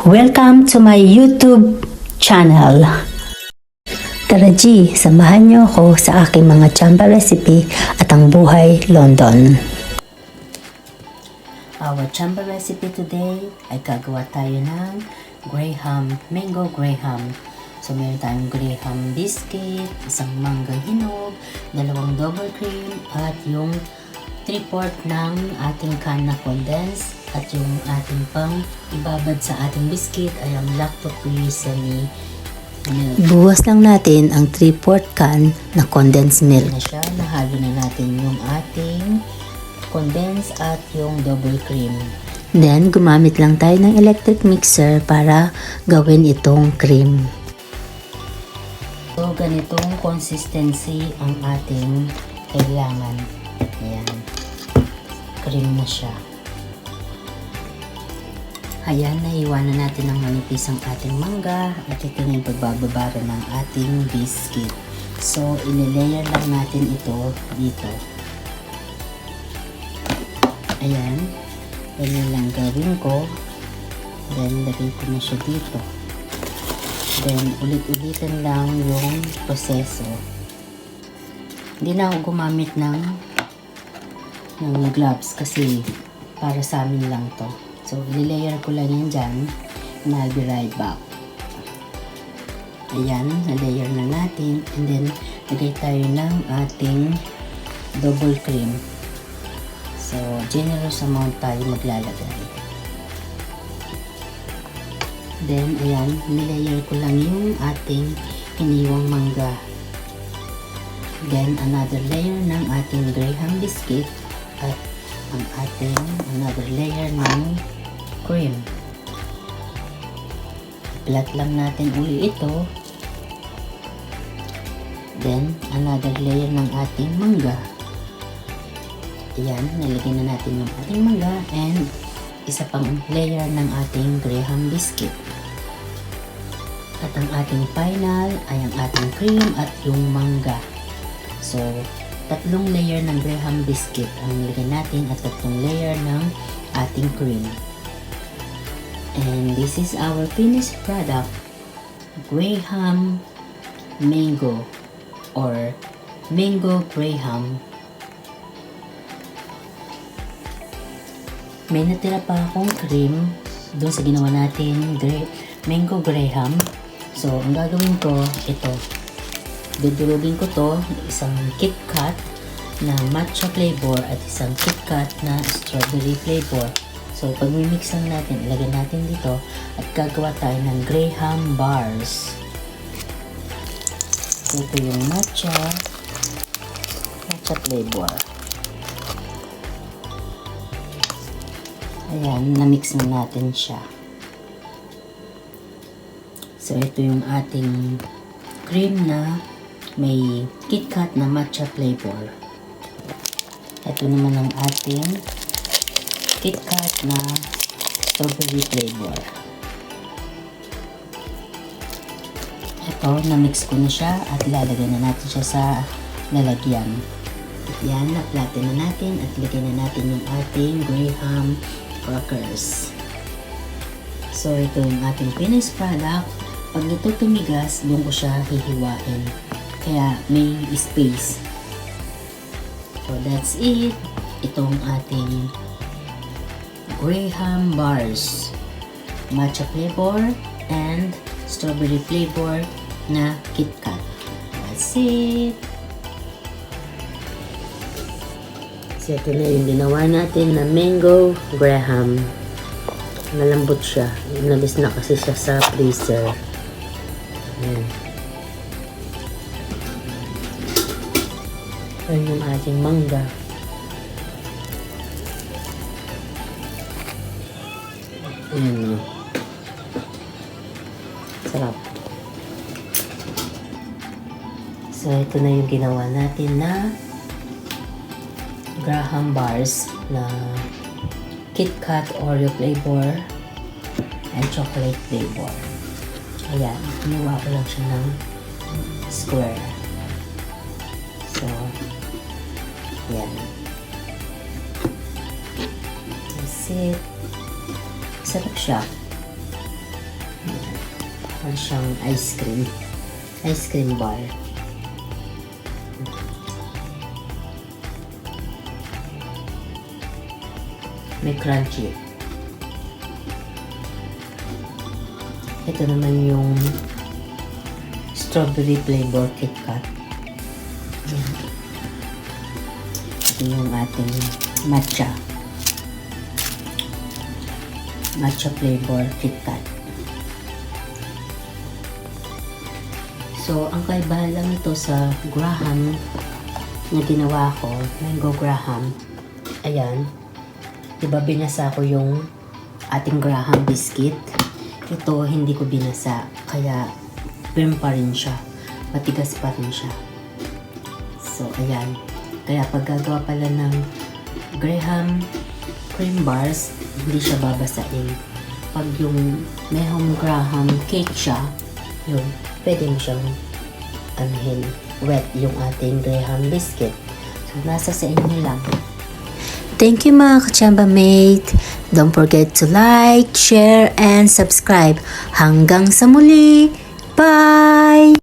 Welcome to my YouTube channel. Tara G, samahan niyo ako sa aking mga chamba recipe at ang buhay London. Our chamba recipe today ay gagawa tayo ng Graham, mango Graham. So meron tayong Graham biscuit, isang manggang hinog, dalawang double cream, at yung 3/4 ng ating can na condense, at yung ating pang ibabad sa ating biscuit ay ang lacto-free semi milk. Buwas lang natin ang 3/4 can na condensed milk. Na siya, nahalo na natin yung ating condensed at yung double cream. Then, gumamit lang tayo ng electric mixer para gawin itong cream. So, ganitong consistency ang ating kailangan. Ayan. Cream na siya. Ayan, naiwanan natin ng manipis ang ating mangga at ito na yung pagbababara ng ating biscuit. So, inilayer lang natin ito dito. Ayan. Ganyan lang gawin ko. Then, lagay ko na siya dito. Then, ulit-ulitin lang yung proseso. Hindi na ako gumamit ng gloves kasi para sa amin lang to. So, nilayer ko lang yan dyan and I'll be right back. Ayan, na-layer na natin and then lagay tayo ng ating double cream. So, generous amount tayo maglalagay. Then, ayan, nilayer ko lang yung ating iniwang mangga. Then, another layer ng ating Graham biscuit at ang ating another layer ng cream. I-flat lang natin uli ito. Then, another layer ng ating mangga. Ayan, nalagyan na natin yung ating mangga and isa pang layer ng ating Graham biscuit. At ang ating final ay ang ating cream at yung mangga. So, tatlong layer ng Graham biscuit ang nilagay natin at tatlong layer ng ating cream. And this is our finished product, Graham mango or mango Graham. May natira pa akong cream doon sa ginawa natin mango Graham. So, ang gagawin ko, ito. Dudurugin ko to, isang KitKat na matcha flavor at isang KitKat na strawberry flavor. So, pag mimix lang natin, ilagay natin dito at gagawa tayo ng Graham bars. So, ito yung matcha flavor. Ayan, na-mix na natin siya. So, ito yung ating cream na may KitKat na matcha flavor. Ito naman ang ating KitKat na strawberry flavor. Ito, na-mix ko na siya at ilalagay na natin siya sa lalagyan. Yan, na-flatten na natin at lagay na natin yung ating Graham crackers. So, ito yung ating finished product. Pag ito tumigas, doon ko siya hihiwain. Kaya may space. So, that's it. Itong ating Graham bars. Matcha flavor and strawberry flavor na KitKat. That's it. So, ito na yung ginawa natin na mango Graham. Malambot siya. Inalis na kasi siya sa freezer. Ayan. Ayan yung ating mangga. Ayan o. Sarap. So, ito na yung ginawa natin na Graham bars na KitKat Oreo flavor and chocolate flavor. Ayan, ginawa ko lang siya ng square. So, ayan. That's it. Sarap siya. Parang siyang ice cream. Ice cream bar. May crunchy. Ito naman yung strawberry flavor KitKat. Ito yung ating matcha. Matcha flavor KitKat. So, ang kaibahan lang ito sa Graham na ginawa ko, Mango Graham. Ayan. Diba binasa ko yung ating Graham biscuit? Ito, hindi ko binasa. Kaya, firm pa rin siya. Matigas pa rin siya. So, ayan. Kaya pag gagawa pala ng Graham cream bars, hindi siya babasain. Pag yung mayroong Graham cake siya, yun, pwede mo siyang anuhin, wet yung ating Graham biscuit. So, nasa sa inyo lang. Thank you mga kachamba mate. Don't forget to like, share, and subscribe. Hanggang sa muli. Bye!